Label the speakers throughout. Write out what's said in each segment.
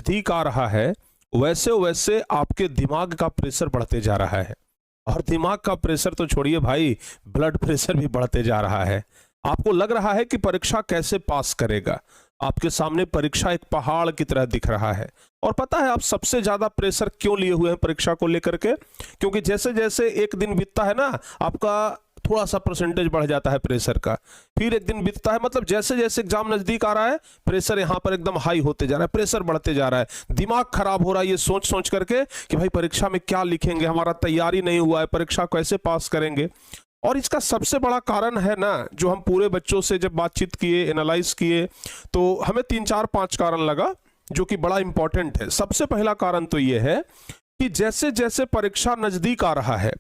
Speaker 1: नजदीक आ रहा है वैसे वैसे आपके दिमाग का प्रेशर बढ़ते जा रहा है। और दिमाग का प्रेशर तो छोड़िए भाई, ब्लड प्रेशर भी बढ़ते जा रहा है। आपको लग रहा है कि परीक्षा कैसे पास करेगा। आपके सामने परीक्षा एक पहाड़ की तरह दिख रहा है। और पता है आप सबसे ज्यादा प्रेशर क्यों लिए हुए हैं परीक्षा को लेकर के? क्योंकि जैसे जैसे एक दिन बीतता है ना, आपका थोड़ा सा परसेंटेज बढ़ जाता है प्रेशर का। फिर एक दिन बीतता है, मतलब जैसे जैसे एग्जाम नजदीक आ रहा है प्रेशर यहाँ पर एकदम हाई होते जा रहा है, प्रेशर बढ़ते जा रहा है, दिमाग खराब हो रहा है ये सोच सोच करके कि भाई परीक्षा में क्या लिखेंगे, हमारा तैयारी नहीं हुआ है, परीक्षा कैसे पास करेंगे। और इसका सबसे बड़ा कारण है ना, जो हम पूरे बच्चों से जब बातचीत किए, एनालाइज किए, तो हमें 3 4 5 कारण लगा जो कि बड़ा इंपॉर्टेंट है। सबसे पहला कारण तो ये है कि जैसे जैसे परीक्षा नजदीक आ रहा है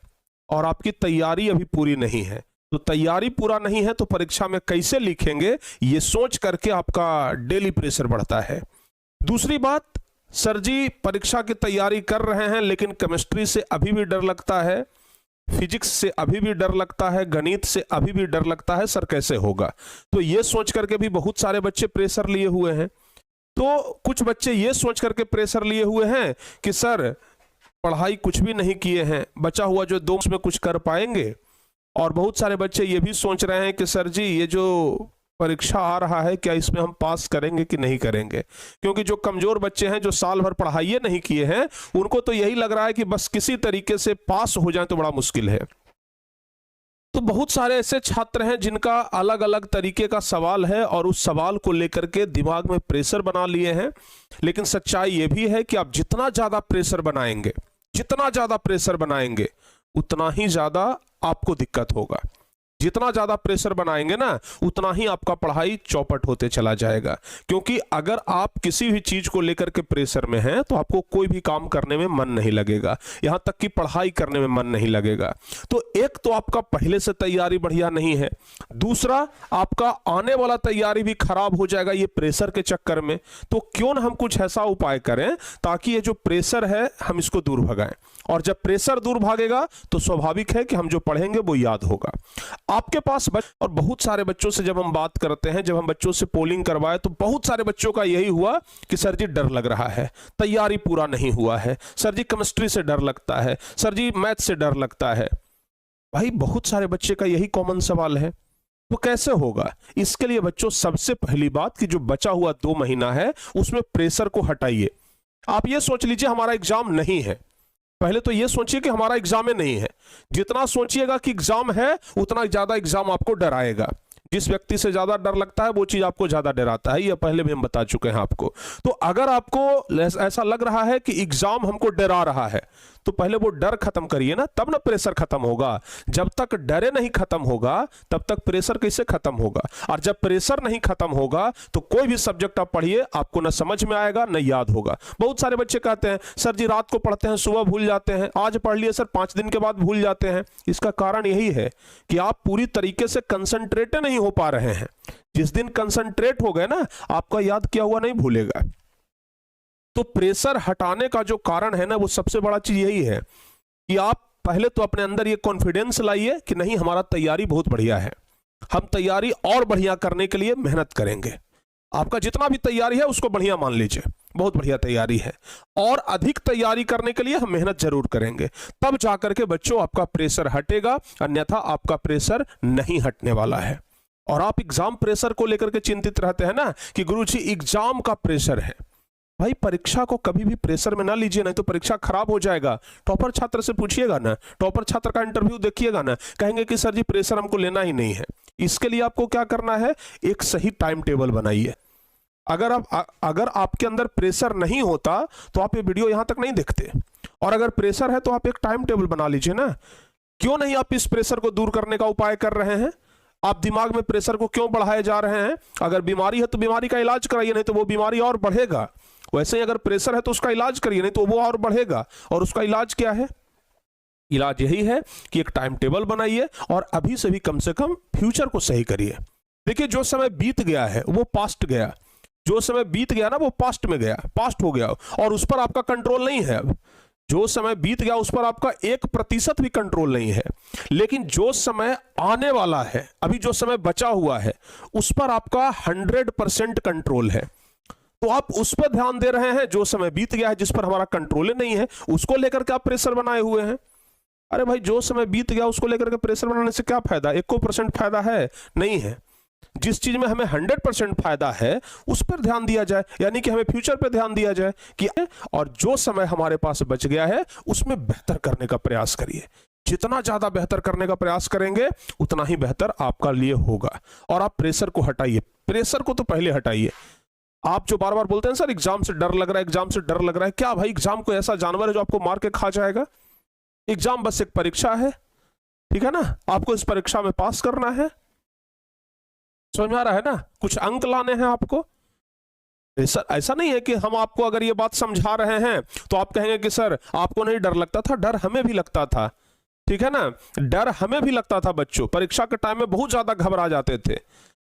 Speaker 1: और आपकी तैयारी अभी पूरी नहीं है, तो तैयारी पूरा नहीं है तो परीक्षा में कैसे लिखेंगे ये सोच करके आपका डेली प्रेशर बढ़ता है। दूसरी बात, सर जी परीक्षा की तैयारी कर रहे हैं लेकिन केमिस्ट्री से अभी भी डर लगता है, फिजिक्स से अभी भी डर लगता है, गणित से अभी भी डर लगता है, सर कैसे होगा। तो ये सोच करके भी बहुत सारे बच्चे प्रेशर लिए हुए हैं। तो कुछ बच्चे ये सोच करके प्रेशर लिए हुए हैं कि सर पढ़ाई कुछ भी नहीं किए हैं, बचा हुआ जो 2 में कुछ कर पाएंगे। और बहुत सारे बच्चे ये भी सोच रहे हैं कि सर जी ये जो परीक्षा आ रहा है क्या इसमें हम पास करेंगे कि नहीं करेंगे। क्योंकि जो कमजोर बच्चे हैं, जो साल भर पढ़ाई नहीं किए हैं, उनको तो यही लग रहा है कि बस किसी तरीके से पास हो जाए तो बड़ा मुश्किल है। तो बहुत सारे ऐसे छात्र हैं जिनका अलग अलग तरीके का सवाल है और उस सवाल को लेकर के दिमाग में प्रेशर बना लिए हैं। लेकिन सच्चाई ये भी है कि आप जितना ज्यादा प्रेशर बनाएंगे, जितना ज्यादा प्रेशर बनाएंगे उतना ही ज्यादा आपको दिक्कत होगा। जितना ज्यादा प्रेशर बनाएंगे ना उतना ही आपका पढ़ाई चौपट होते चला जाएगा। क्योंकि अगर आप किसी भी चीज को लेकर के प्रेशर में हैं तो आपको कोई भी काम करने में मन नहीं लगेगा, यहां तक कि पढ़ाई करने में मन नहीं लगेगा। तो एक तो आपका पहले से तैयारी बढ़िया नहीं है, दूसरा आपका आने वाला तैयारी भी खराब हो जाएगा ये प्रेशर के चक्कर में। तो क्यों ना हम कुछ ऐसा उपाय करें ताकि ये जो प्रेशर है हम इसको दूर भगाएं। और जब प्रेशर दूर भागेगा तो स्वाभाविक है कि हम जो पढ़ेंगे वो याद होगा। आपके पास और बहुत सारे बच्चों से जब हम बात करते हैं, जब हम बच्चों से पोलिंग करवाए, तो बहुत सारे बच्चों का यही हुआ कि सर जी डर लग रहा है, तैयारी पूरा नहीं हुआ है, सर जी केमिस्ट्री से डर लगता है, सर जी मैथ से डर लगता है। भाई बहुत सारे बच्चे का यही कॉमन सवाल है। तो कैसे होगा? इसके लिए बच्चों सबसे पहली बात कि जो बचा हुआ 2 महीना है उसमें प्रेशर को हटाइए। आप ये सोच लीजिए हमारा एग्जाम नहीं है। पहले तो ये सोचिए कि हमारा एग्जाम में नहीं है। जितना सोचिएगा कि एग्जाम है उतना ज्यादा एग्जाम आपको डराएगा। जिस व्यक्ति से ज्यादा डर लगता है वो चीज आपको ज्यादा डराता है, ये पहले भी हम बता चुके हैं आपको। तो अगर आपको ऐसा लग रहा है कि एग्जाम हमको डरा रहा है तो पहले वो डर खत्म करिए ना, तब ना प्रेशर खत्म होगा। जब तक डरे नहीं खत्म होगा तब तक प्रेशर कैसे खत्म होगा। और जब प्रेशर नहीं खत्म होगा तो कोई भी सब्जेक्ट आप पढ़िए आपको ना समझ में आएगा ना याद होगा। बहुत सारे बच्चे कहते हैं सर जी रात को पढ़ते हैं सुबह भूल जाते हैं, आज पढ़ लिए सर 5 दिन के बाद भूल जाते हैं। इसका कारण यही है कि आप पूरी तरीके से कंसंट्रेट नहीं हो पा रहे हैं। जिस दिन कंसंट्रेट हो गए ना आपका याद किया हुआ नहीं भूलेगा। तो प्रेशर हटाने का जो कारण है ना वो सबसे बड़ा चीज यही है कि आप पहले तो अपने अंदर ये कॉन्फिडेंस लाइए कि नहीं हमारा तैयारी बहुत बढ़िया है, हम तैयारी और बढ़िया करने के लिए मेहनत करेंगे। आपका जितना भी तैयारी है उसको बढ़िया मान लीजिए, बहुत बढ़िया तैयारी है, और अधिक तैयारी करने के लिए हम मेहनत जरूर करेंगे। तब जाकर के बच्चों आपका प्रेशर हटेगा, अन्यथा आपका प्रेशर नहीं हटने वाला है। और आप एग्जाम प्रेशर को लेकर के चिंतित रहते हैं ना कि गुरुजी एग्जाम का प्रेशर है। भाई परीक्षा को कभी भी प्रेशर में ना लीजिए, नहीं तो परीक्षा खराब हो जाएगा। टॉपर छात्र से पूछिएगा ना, टॉपर छात्र का इंटरव्यू देखिएगा ना, कहेंगे कि सर जी प्रेशर हमको लेना ही नहीं है। इसके लिए आपको क्या करना है, एक सही टाइम टेबल बनाइए। अगर आपके अंदर प्रेशर नहीं होता तो आप ये वीडियो यहां तक नहीं देखते, और अगर प्रेशर है तो आप एक टाइम टेबल बना लीजिए ना। क्यों नहीं आप इस प्रेशर को दूर करने का उपाय कर रहे हैं? आप दिमाग में प्रेशर को क्यों बढ़ाए जा रहे हैं? अगर बीमारी है तो बीमारी का इलाज कराइए, नहीं तो वो बीमारी और बढ़ेगा। वैसे ही अगर प्रेशर है तो उसका इलाज करिए, नहीं तो वो और बढ़ेगा। और उसका इलाज क्या है? इलाज यही है कि एक टाइम टेबल बनाइए और अभी से भी कम से कम फ्यूचर को सही करिए। देखिए जो समय बीत गया है वो पास्ट गया, जो समय बीत गया ना वो पास्ट में गया, पास्ट हो गया, और उस पर आपका कंट्रोल नहीं है। अब जो समय बीत गया उस पर आपका 1% भी कंट्रोल नहीं है। लेकिन जो समय आने वाला है, अभी जो समय बचा हुआ है, उस पर आपका 100% कंट्रोल है। तो आप उस पर ध्यान दे रहे हैं जो समय बीत गया है, जिस पर हमारा कंट्रोल नहीं है, उसको लेकर के आप प्रेशर बनाए हुए हैं। अरे भाई, जो समय बीत गया उसको लेकर के प्रेशर बनाने से क्या फायदा? 1% फायदा है नहीं है। जिस चीज में हमें 100% फायदा है उस पर ध्यान दिया जाए, यानी कि हमें फ्यूचर पे ध्यान दिया जाए कि, और जो समय हमारे पास बच गया है उसमें बेहतर करने का प्रयास करिए। जितना ज्यादा बेहतर करने का प्रयास करेंगे उतना ही बेहतर आपका लिए होगा। और आप प्रेशर को हटाइए, प्रेशर को तो पहले हटाइए। आप जो बार बार बोलते हैं सर एग्जाम से डर लग रहा है, एग्जाम से डर लग रहा है, क्या भाई एग्जाम को ऐसा जानवर है जो आपको मार के खा जाएगा? एग्जाम बस एक परीक्षा है, ठीक है ना? आपको इस परीक्षा में पास करना है, समझ में आ रहा है ना? कुछ अंक लाने हैं आपको। ऐसा नहीं है कि हम आपको अगर ये बात समझा रहे हैं तो आप कहेंगे कि सर आपको नहीं डर लगता था। डर हमें भी लगता था, ठीक है ना? डर हमें भी लगता था बच्चों, परीक्षा के टाइम में बहुत ज्यादा घबरा जाते थे।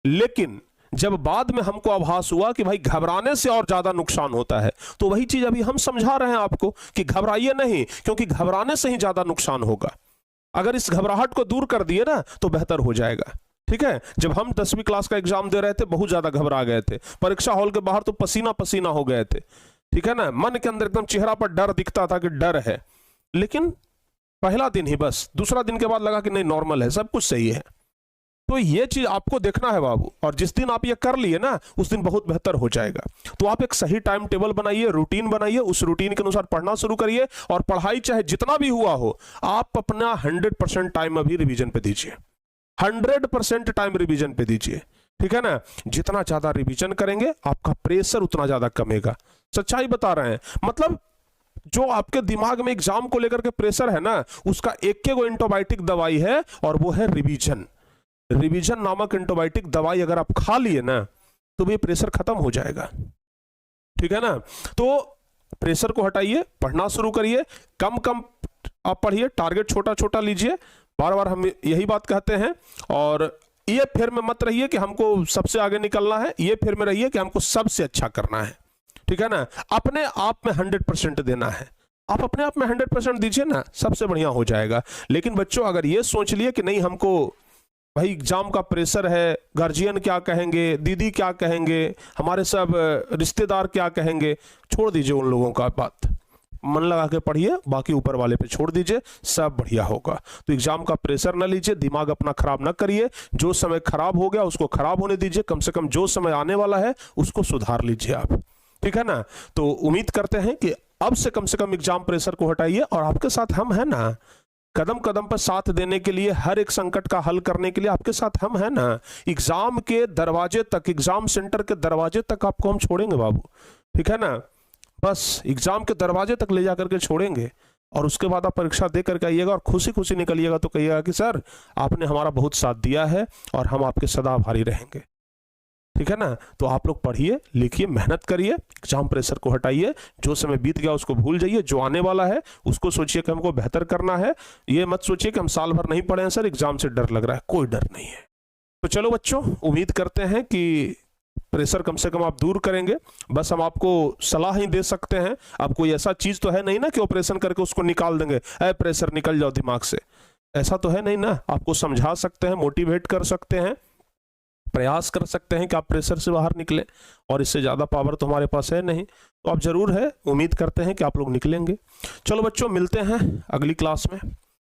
Speaker 1: लेकिन जब बाद में हमको आभास हुआ कि भाई घबराने से और ज्यादा नुकसान होता है, तो वही चीज अभी हम समझा रहे हैं आपको कि घबराइए नहीं, क्योंकि घबराने से ही ज्यादा नुकसान होगा। अगर इस घबराहट को दूर कर दिए ना तो बेहतर हो जाएगा, ठीक है? जब हम 10वीं क्लास का एग्जाम दे रहे थे बहुत ज्यादा घबरा गए थे, परीक्षा हॉल के बाहर तो पसीना पसीना हो गए थे, ठीक है ना? मन के अंदर एकदम चेहरा पर डर दिखता था कि डर है। लेकिन पहला दिन ही बस, दूसरा दिन के बाद लगा कि नहीं नॉर्मल है, सब कुछ सही है। तो ये चीज आपको देखना है बाबू, और जिस दिन आप ये कर लिए ना उस दिन बहुत बेहतर हो जाएगा। तो आप एक सही टाइम टेबल बनाइए, रूटीन बनाइए, उस रूटीन के अनुसार पढ़ना शुरू करिए, और पढ़ाई चाहे जितना भी हुआ हो आप अपना 100% टाइम अभी रिवीजन पे दीजिए, 100% टाइम रिवीजन पे दीजिए, ठीक है ना? जितना ज्यादा रिवीजन करेंगे आपका प्रेशर उतना ज्यादा कमेगा। सच्चाई बता रहे हैं। मतलब जो आपके दिमाग में एग्जाम को लेकर के प्रेशर है ना, उसका एक एंटीबायोटिक दवाई है, और वो है रिवीजन। रिवीजन नामक एंटीबायोटिक दवाई अगर आप खा लिए ना तो ये प्रेशर खत्म हो जाएगा, ठीक है ना? तो प्रेशर को हटाइए, पढ़ना शुरू करिए, कम कम आप पढ़िए, टारगेट छोटा छोटा लीजिए। बार बार हम यही बात कहते हैं। और ये फिर में मत रहिए कि हमको सबसे आगे निकलना है, ये फिर में रहिए कि हमको सबसे अच्छा करना है, ठीक है ना? अपने आप में 100% देना है। आप अपने आप में 100% दीजिए ना, सबसे बढ़िया हो जाएगा। लेकिन बच्चों अगर ये सोच लिए कि नहीं हमको भाई एग्जाम का प्रेशर है, गार्जियन क्या कहेंगे, दीदी क्या कहेंगे, हमारे सब रिश्तेदार क्या कहेंगे, छोड़ दीजिए उन लोगों का बात, मन लगा के पढ़िए, बाकी ऊपर वाले पे छोड़ दीजिए, सब बढ़िया होगा। तो एग्जाम का प्रेशर ना लीजिए, दिमाग अपना खराब ना करिए। जो समय खराब हो गया उसको खराब होने दीजिए, कम से कम जो समय आने वाला है उसको सुधार लीजिए आप, ठीक है ना? तो उम्मीद करते हैं कि अब से कम एग्जाम प्रेशर को हटाइए, और आपके साथ हम हैं ना, कदम कदम पर साथ देने के लिए, हर एक संकट का हल करने के लिए आपके साथ हम हैं ना। एग्जाम के दरवाजे तक, एग्जाम सेंटर के दरवाजे तक आपको हम छोड़ेंगे बाबू, ठीक है ना? बस एग्जाम के दरवाजे तक ले जाकर के छोड़ेंगे, और उसके बाद आप परीक्षा दे करके आइएगा और खुशी खुशी निकलिएगा तो कहिएगा कि सर आपने हमारा बहुत साथ दिया है और हम आपके सदा आभारी रहेंगे, ठीक है ना? तो आप लोग पढ़िए, लिखिए, मेहनत करिए, एग्जाम प्रेशर को हटाइए। जो समय बीत गया उसको भूल जाइए, जो आने वाला है उसको सोचिए कि हमको बेहतर करना है। ये मत सोचिए कि हम साल भर नहीं पढ़े हैं सर, एग्जाम से डर लग रहा है, कोई डर नहीं है। तो चलो बच्चों, उम्मीद करते हैं कि प्रेशर कम से कम आप दूर करेंगे। बस हम आपको सलाह ही दे सकते हैं, अब कोई ऐसा चीज तो है नहीं ना कि ऑपरेशन करके उसको निकाल देंगे, ऐ प्रेशर निकल जाओ दिमाग से, ऐसा तो है नहीं ना। आपको समझा सकते हैं, मोटिवेट कर सकते हैं, प्रयास कर सकते हैं कि आप प्रेशर से बाहर निकलें, और इससे ज़्यादा पावर तो हमारे पास है नहीं। तो आप जरूर है, उम्मीद करते हैं कि आप लोग निकलेंगे। चलो बच्चों, मिलते हैं अगली क्लास में।